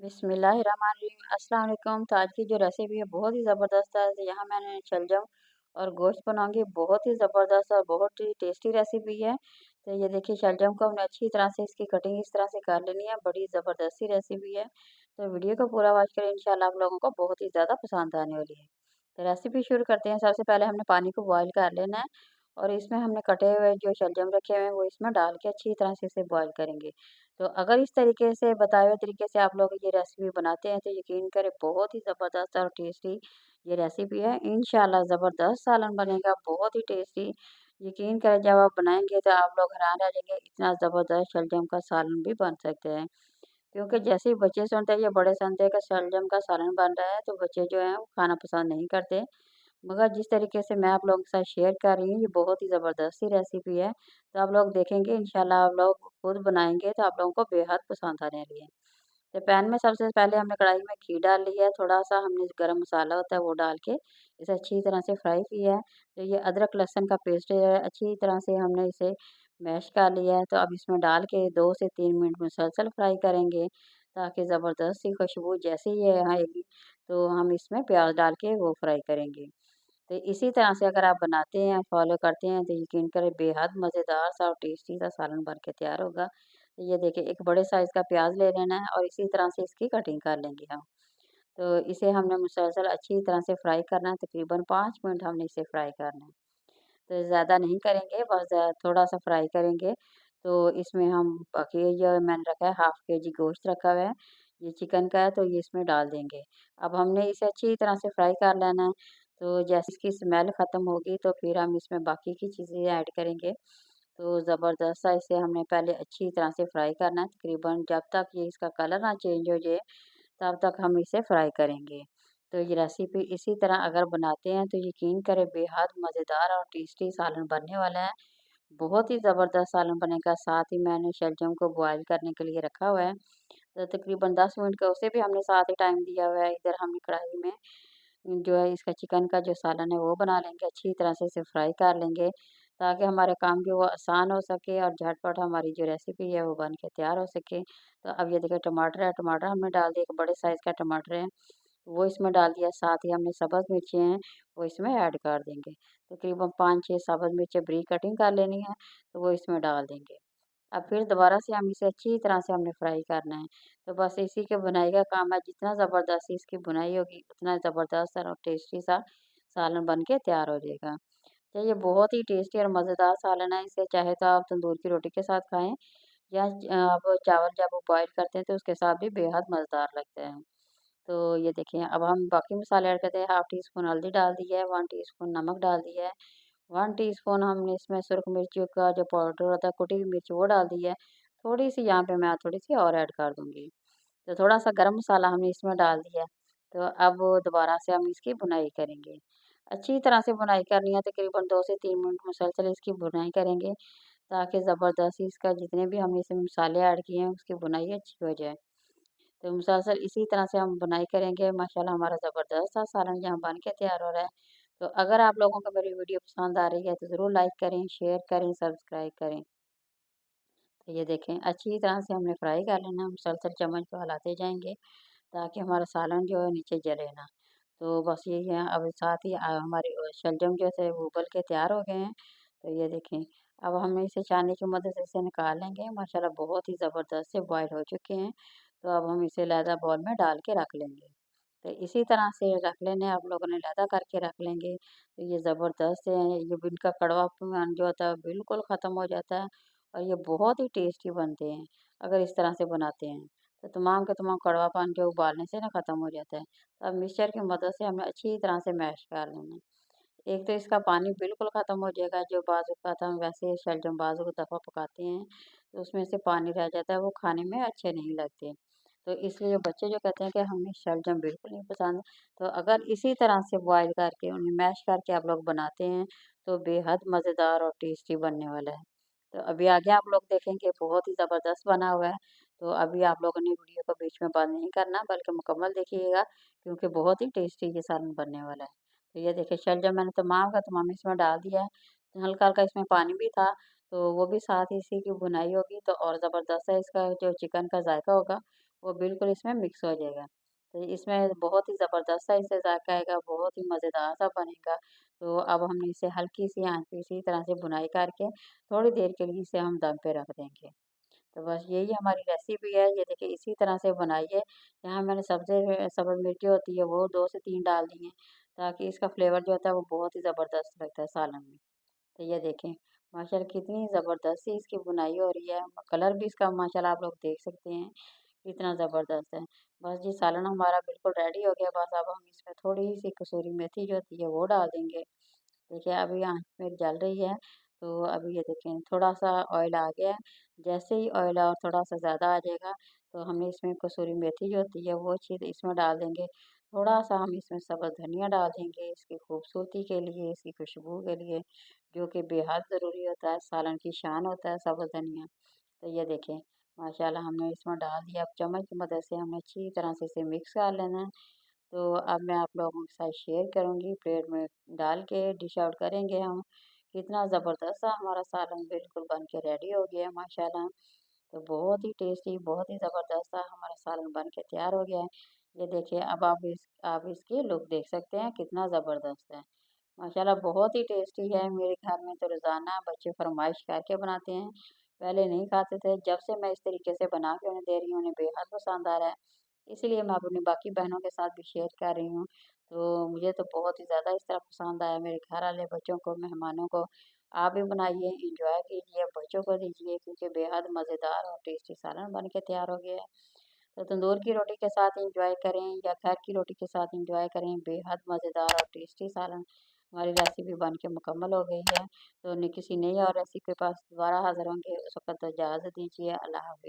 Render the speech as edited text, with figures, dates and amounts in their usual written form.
बिस्मिल्लाहिर्रहमानिर्रहीम। अस्सलाम वालेकुम। तो आज की जो रेसिपी है बहुत ही ज़बरदस्त है। तो यहाँ मैंने शलजम और गोश्त बनाऊँगी। बहुत ही ज़बरदस्त और बहुत ही टेस्टी रेसिपी है। तो ये देखिए शलजम को हमने अच्छी तरह से इसकी कटिंग इस तरह से कर लेनी है। बड़ी ज़बरदस्त सी रेसिपी है। तो वीडियो को पूरा वॉच करें, इंशाल्लाह आप लोगों को बहुत ही ज़्यादा पसंद आने वाली है। तो रेसिपी शुरू करते हैं। सबसे पहले हमने पानी को बॉयल कर लेना है और इसमें हमने कटे हुए जो शलजम रखे हुए हैं वो इसमें डाल के अच्छी तरह से इसे बॉयल करेंगे। तो अगर इस तरीके से बताए हुए तरीके से आप लोग ये रेसिपी बनाते हैं तो यकीन करें बहुत ही ज़बरदस्त और टेस्टी ये रेसिपी है। इंशाल्लाह ज़बरदस्त सालन बनेगा, बहुत ही टेस्टी। यकीन करें जब आप बनाएँगे तो आप लोग हैरान रह जाएँगे, इतना ज़बरदस्त शलजम का सालन भी बन सकते हैं। क्योंकि जैसे ही बच्चे सुनते हैं या बड़े सुनते हैं कि शलजम का सालन बन रहा है तो बच्चे जो हैं वो खाना पसंद नहीं करते। मगर जिस तरीके से मैं आप लोगों के साथ शेयर कर रही हूँ, ये बहुत ही ज़बरदस्त सी रेसिपी है। तो आप लोग देखेंगे इंशाल्लाह आप लोग खुद बनाएँगे तो आप लोगों को बेहद पसंद आने वाली है। तो पैन में सबसे पहले हमने कढ़ाई में घी डाल लिया है, थोड़ा-सा हमने जो गरम मसाला होता है वो डाल के इसे अच्छी तरह से फ्राई किया है। तो ये अदरक लहसुन का पेस्ट है, अच्छी तरह से हमने इसे मैश कर लिया है। तो अब इसमें डाल के 2 से 3 मिनट मुसलसल फ्राई करेंगे, ताकि ज़बरदस्त सी खुशबू जैसे ही ये आएगी, तो हम इसमें प्याज़ डाल के वो फ्राई करेंगे। तो इसी तरह से अगर आप बनाते हैं, फ़ॉलो करते हैं तो यकीन करें बेहद मज़ेदार सा और टेस्टी सा सालन बन के तैयार होगा। तो ये देखिए एक बड़े साइज़ का प्याज़ ले लेना है और इसी तरह से इसकी कटिंग कर लेंगे हम। तो इसे हमने मुसलसल अच्छी तरह से फ्राई करना है, तकरीबन 5 मिनट हमने इसे फ्राई करना है। तो ज़्यादा नहीं करेंगे, बस थोड़ा-सा फ्राई करेंगे। तो इसमें हम बाकी ये मैंने रखा है हाफ़ केजी गोश्त रखा हुआ है, ये चिकन का है तो ये इसमें डाल देंगे। अब हमने इसे अच्छी तरह से फ्राई कर लेना है, तो जैसे इसकी स्मेल ख़त्म होगी तो फिर हम इसमें बाकी की चीज़ें ऐड करेंगे। तो ज़बरदस्त सा इसे हमने पहले अच्छी तरह से फ्राई करना है, तकरीबन जब तक ये इसका कलर ना चेंज हो जाए, तब तक हम इसे फ्राई करेंगे। तो ये रेसिपी इसी तरह अगर बनाते हैं तो यकीन करें बेहद मज़ेदार और टेस्टी सालन बनने वाला है। बहुत ही ज़बरदस्त सालन बनेगा, साथ ही मैंने शलजम को बॉयल करने के लिए रखा हुआ है। तो तकरीबन 10 मिनट का उसे भी हमने साथ ही टाइम दिया हुआ है। इधर हमने कढ़ाई में जो है इसका चिकन का जो सालन है वो बना लेंगे, अच्छी तरह से इसे फ्राई कर लेंगे, ताकि हमारे काम जो वो आसान हो सके और झटपट हमारी जो रेसिपी है वो बन के तैयार हो सके। तो अब ये देखिए टमाटर है, टमाटर हमने डाल दिया, एक बड़े साइज़ का टमाटर है, वो इसमें डाल दिया, साथ ही हमने सब्ज़ मिर्चें हैं, वो इसमें ऐड कर देंगे। तकरीबन 5-6 सब्ज़ मिर्चें बारीक कटिंग कर लेनी है, तो वो इसमें डाल देंगे। अब फिर दोबारा से हम इसे अच्छी तरह से हमने फ्राई करना है। तो बस इसी के बुनाई का काम है, जितना ज़बरदस्ती इसकी बुनाई होगी, उतना ज़बरदस्त और टेस्टी सा सालन बन के तैयार हो जाएगा। तो ये बहुत ही टेस्टी और मज़ेदार सालन है, इसे चाहे तो आप तंदूर की रोटी के साथ खाएँ या आप चावल जब वो बॉयल करते हैं तो उसके साथ भी बेहद मज़ेदार लगते हैं। तो ये देखिए अब हम बाकी मसाले ऐड करते हैं, हाफ़ टी स्पून हल्दी डाल दी है, 1 टीस्पून नमक डाल दिया है, 1 टीस्पून हमने इसमें सुरख मिर्ची का जो पाउडर होता है, कुटी हुई मिर्च वो डाल दी है। थोड़ी-सी यहाँ पे मैं थोड़ी-सी और ऐड कर दूँगी। तो थोड़ा-सा गरम मसाला हमने इसमें डाल दिया है। तो अब दोबारा से हम इसकी भुनाई करेंगे। अच्छी तरह से भुनाई करनी है, तकरीबन 2 से 3 मिनट मुसलसल इसकी भुनाई करेंगे, ताकि ज़बरदस्ती इसका जितने भी हमने इसमें मसाले ऐड किए हैं, उसकी भुनाई अच्छी हो जाए। तो मुसलसल इसी तरह से हम बुनाई करेंगे, माशाल्लाह हमारा ज़बरदस्त सा सालन यहाँ बन के तैयार हो रहा है। तो अगर आप लोगों को मेरी वीडियो पसंद आ रही है तो ज़रूर लाइक करें, शेयर करें, सब्सक्राइब करें। तो ये देखें अच्छी तरह से हमने फ्राई कर लेना, मुसलसल चम्मच को हिलाते जाएँगे, ताकि हमारा सालन जो है नीचे जले ना। तो बस यही है, अब साथ ही हमारे शलजम जो थे वो उबल के तैयार हो गए हैं। तो ये देखें, अब हम इसे छाननी की मदद से इसे निकाल लेंगे, माशाल्लाह बहुत ही ज़बरदस्त से बॉयल हो चुके हैं। तो अब हम इसे लहदा बाउल में डाल के रख लेंगे। तो इसी तरह से रख लेने आप लोगों ने लहदा करके रख लेंगे, तो ये ज़बरदस्त है, ये इनका कड़वापन जो होता है बिल्कुल ख़त्म हो जाता है और ये बहुत ही टेस्टी बनते हैं, अगर इस तरह से बनाते हैं। तो तमाम के तमाम कड़वापन जो उबालने से ना ख़त्म हो जाता है। तो अब मिक्सचर की मदद से हमें अच्छी तरह से मैश कर लेना है। एक तो इसका पानी बिल्कुल ख़त्म हो जाएगा, जो बाज़ औक़ात हम वैसे शलजम बाज़ दफ़ा पकाते हैं, तो उसमें से पानी रह जाता है, वो खाने में अच्छे नहीं लगते। तो इसलिए बच्चे जो कहते हैं कि हमें शलजम बिल्कुल नहीं पसंद, तो अगर इसी तरह से बॉयल करके उन्हें मैश करके आप लोग बनाते हैं, तो बेहद मज़ेदार और टेस्टी बनने वाला है। तो अभी आगे आप लोग देखेंगे बहुत ही ज़बरदस्त बना हुआ है, तो अभी आप लोगों ने वीडियो को बीच में बंद नहीं करना बल्कि मुकम्मल देखिएगा, क्योंकि बहुत ही टेस्टी ये सालन बनने वाला है। तो ये देखिए शलजम मैंने तमाम का तमाम इसमें डाल दिया है, हल्का-हल्का इसमें पानी भी था, तो वो भी साथ ही इसी की भुनाई होगी तो और ज़बरदस्त है, इसका जो चिकन का जायका होगा वो बिल्कुल इसमें मिक्स हो जाएगा। तो इसमें बहुत ही ज़बरदस्त सा इससे ज़ायका आएगा, बहुत ही मज़ेदार सा बनेगा। तो अब हमने इसे हल्की-सी आँच पे इसी तरह से भुनाई करके थोड़ी देर के लिए इसे हम दम पे रख देंगे। तो बस यही हमारी रेसिपी है, ये देखिए इसी तरह से बनाइए। यहाँ मैंने सब्ज़ी सब्ज़ मिर्ची होती है वो 2 से 3 डाल दी हैं, ताकि इसका फ्लेवर जो होता है वो बहुत ही ज़बरदस्त लगता है सालन में। तो ये देखें माशाल्लाह कितनी ज़बरदस्त सी इसकी बुनाई हो रही है, कलर भी इसका माशाल्लाह आप लोग देख सकते हैं, कितना ज़बरदस्त है। बस जी सालन हमारा बिल्कुल रेडी हो गया, बस अब हम इसमें थोड़ी-सी कसूरी मेथी जो होती है वो डाल देंगे। देखिए अभी आँच मेरी जल रही है, तो अभी ये देखें थोड़ा-सा ऑयल आ गया है। जैसे ही ऑयल और थोड़ा-सा ज़्यादा आ जाएगा, तो हमने इसमें कसूरी मेथी जो होती है वो चीज़ इसमें डाल देंगे। थोड़ा-सा हम इसमें सब्ज़ धनिया डाल देंगे इसकी खूबसूरती के लिए, इसकी खुशबू के लिए, जो कि बेहद ज़रूरी होता है, सालन की शान होता है सब्ज़ धनिया। तो ये देखें माशाल्लाह हमने इसमें डाल दिया, अब चम्मच की मदद से हमने अच्छी तरह से इसे मिक्स कर लेना है। तो अब मैं आप लोगों के साथ शेयर करूँगी, प्लेट में डाल के डिश आउट करेंगे हम। कितना ज़बरदस्त सा हमारा सालन बिल्कुल बन के रेडी हो गया है माशाल्लाह। तो बहुत ही टेस्टी, बहुत ही ज़बरदस्त सा हमारा सालन बन के तैयार हो गया है। ये देखिए अब आप इसकी लुक देख सकते हैं कितना ज़बरदस्त है। माशाल्लाह बहुत ही टेस्टी है, मेरे घर में तो रोज़ाना बच्चे फ़रमाइश करके बनाते हैं। पहले नहीं खाते थे, जब से मैं इस तरीके से बना के उन्हें दे रही हूँ, उन्हें बेहद पसंद आ रहा है। इसीलिए मैं अपनी बाकी बहनों के साथ भी शेयर कर रही हूँ। तो मुझे तो बहुत ही ज़्यादा इस तरह पसंद आया, मेरे घर वाले बच्चों को, मेहमानों को। आप भी बनाइए, एन्जॉय कीजिए, बच्चों को दीजिए क्योंकि बेहद मज़ेदार और टेस्टी सालन बन के तैयार हो गया है। तो तंदूर की रोटी के साथ एंजॉय करें या घर की रोटी के साथ एंजॉय करें, बेहद मज़ेदार और टेस्टी सालन हमारी रेसिपी बन के मुकम्मल हो गई है। तो किसी नई और रेसिपी के पास दोबारा हाज़िर होंगे, उस वक़्त तो इजाज़त दीजिए। अल्लाह हाफ़िज़।